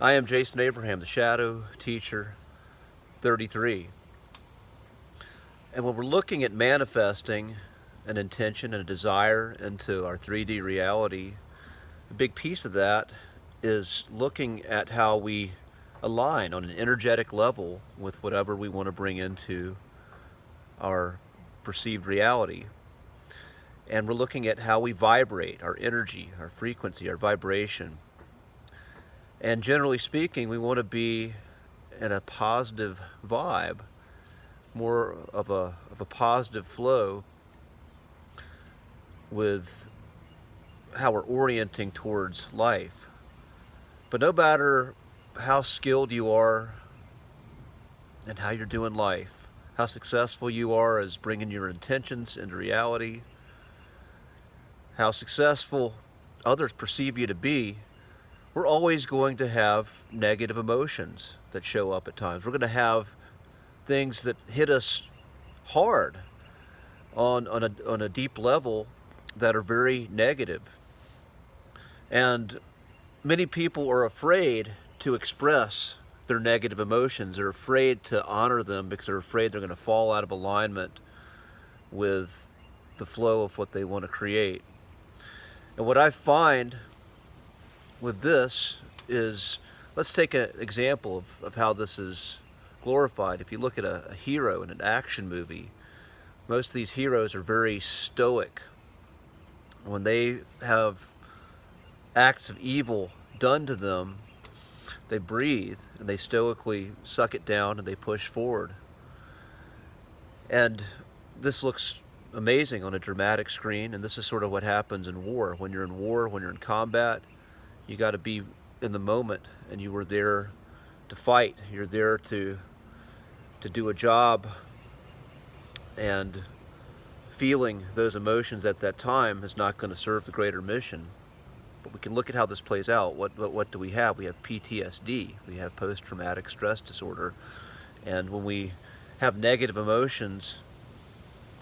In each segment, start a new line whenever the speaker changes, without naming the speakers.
I am Jason Abraham, the Shadow Teacher 33. And when we're looking at manifesting an intention and a desire into our 3D reality, a big piece of that is looking at how we align on an energetic level with whatever we want to bring into our perceived reality. And we're looking at how we vibrate, our energy, our frequency, our vibration. And generally speaking, we want to be in a positive vibe, more of a positive flow with how we're orienting towards life. But no matter how skilled you are and how you're doing life, how successful you are as bringing your intentions into reality, how successful others perceive you to be, we're always going to have negative emotions that show up at times. We're going to have things that hit us hard on a deep level that are very negative. And many people are afraid to express their negative emotions. They're afraid to honor them because they're afraid they're going to fall out of alignment with the flow of what they want to create. And what I find with this is, let's take an example of how this is glorified. If you look at a hero in an action movie, most of these heroes are very stoic. When they have acts of evil done to them, they breathe and they stoically suck it down and they push forward. And this looks amazing on a dramatic screen, and this is sort of what happens in war. When you're in war, when you're in combat, you got to be in the moment, and you were there to fight. You're there to do a job, and feeling those emotions at that time is not going to serve the greater mission. But we can look at how this plays out. What do we have? We have PTSD. We have post-traumatic stress disorder. And when we have negative emotions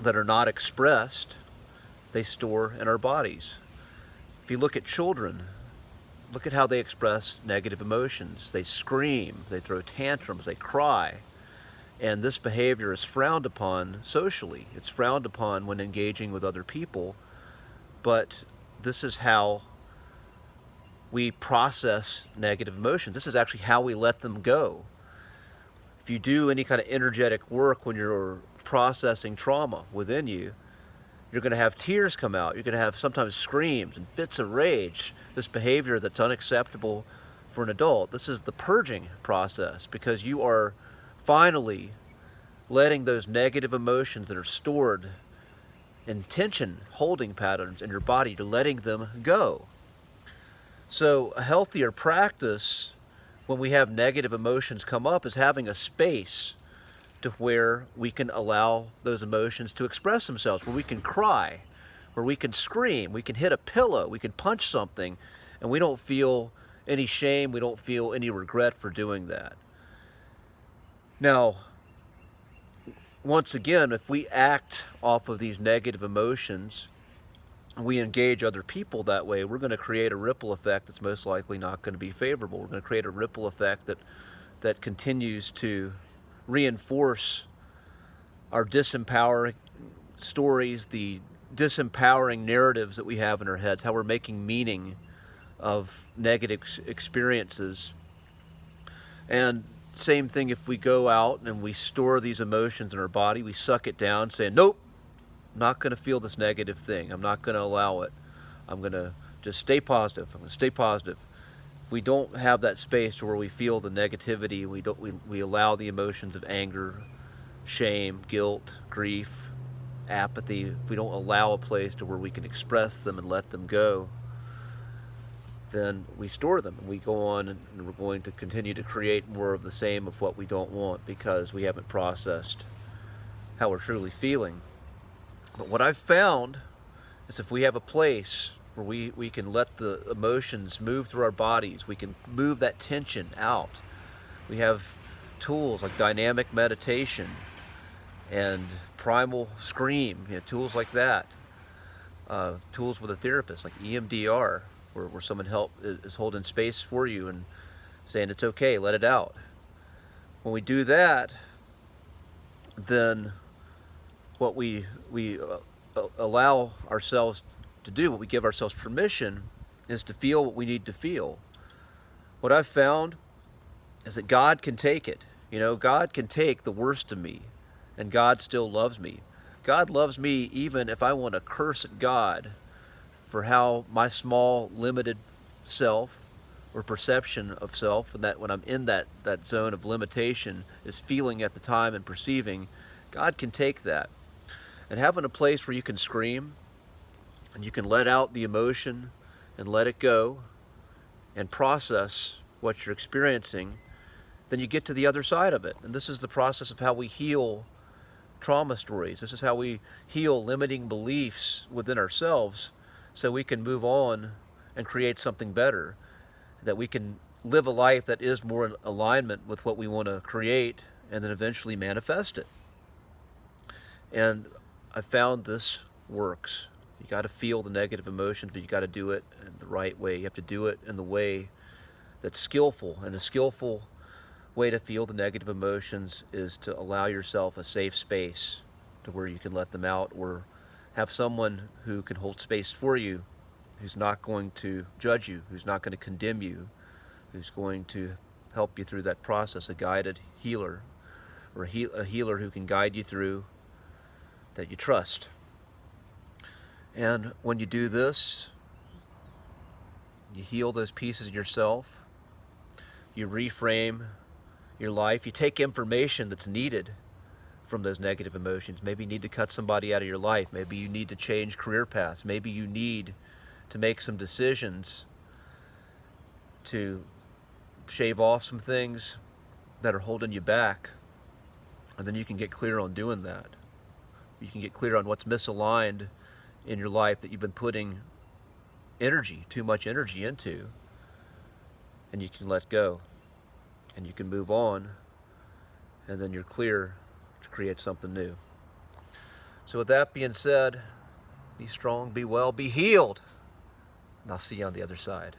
that are not expressed, they store in our bodies. If you look at children, look at how they express negative emotions. They scream, they throw tantrums, they cry. And this behavior is frowned upon socially. It's frowned upon when engaging with other people. But this is how we process negative emotions. This is actually how we let them go. If you do any kind of energetic work when you're processing trauma within you, you're going to have tears come out. You're going to have sometimes screams and fits of rage, this behavior that's unacceptable for an adult. This is the purging process, because you are finally letting those negative emotions that are stored in tension holding patterns in your body, you're letting them go. So a healthier practice when we have negative emotions come up is having a space to where we can allow those emotions to express themselves, where we can cry, where we can scream, we can hit a pillow, we can punch something, and we don't feel any shame, we don't feel any regret for doing that. Now, once again, if we act off of these negative emotions, we engage other people that way, we're going to create a ripple effect that's most likely not going to be favorable. We're going to create a ripple effect that continues to reinforce our disempowering stories, the disempowering narratives that we have in our heads, how we're making meaning of negative experiences. And same thing if we go out and we store these emotions in our body, we suck it down, saying, nope, I'm not going to feel this negative thing. I'm not going to allow it. I'm going to just stay positive. I'm going to stay positive. If we don't have that space to where we feel the negativity, we allow the emotions of anger, shame, guilt, grief, apathy, if we don't allow a place to where we can express them and let them go, then we store them, and we go on and we're going to continue to create more of the same of what we don't want, because we haven't processed how we're truly feeling. But what I've found is if we have a place where we can let the emotions move through our bodies, we can move that tension out. We have tools like dynamic meditation and primal scream, tools like that. Tools with a therapist like EMDR, where someone is holding space for you and saying it's okay, let it out. When we do that, then what we allow ourselves to do, what we give ourselves permission, is to feel what we need to feel. What I've found is that God can take it. You know, God can take the worst of me, and God still loves me. God loves me even if I want to curse at God for how my small, limited self or perception of self, and that when I'm in that zone of limitation, is feeling at the time and perceiving. God can take that. And having a place where you can scream and you can let out the emotion and let it go and process what you're experiencing, then you get to the other side of it. And this is the process of how we heal trauma stories. This is how we heal limiting beliefs within ourselves so we can move on and create something better, that we can live a life that is more in alignment with what we want to create and then eventually manifest it. And I found this works. You got to feel the negative emotions, but you got to do it in the right way. You have to do it in the way that's skillful. And a skillful way to feel the negative emotions is to allow yourself a safe space to where you can let them out, or have someone who can hold space for you, who's not going to judge you, who's not going to condemn you, who's going to help you through that process, a guided healer, or a healer who can guide you through, that you trust. And when you do this, you heal those pieces of yourself, you reframe your life, you take information that's needed from those negative emotions. Maybe you need to cut somebody out of your life. Maybe you need to change career paths. Maybe you need to make some decisions to shave off some things that are holding you back. And then you can get clear on doing that. You can get clear on what's misaligned in your life that you've been putting energy, too much energy into. And you can let go. And you can move on. And then you're clear to create something new. So with that being said, be strong, be well, be healed. And I'll see you on the other side.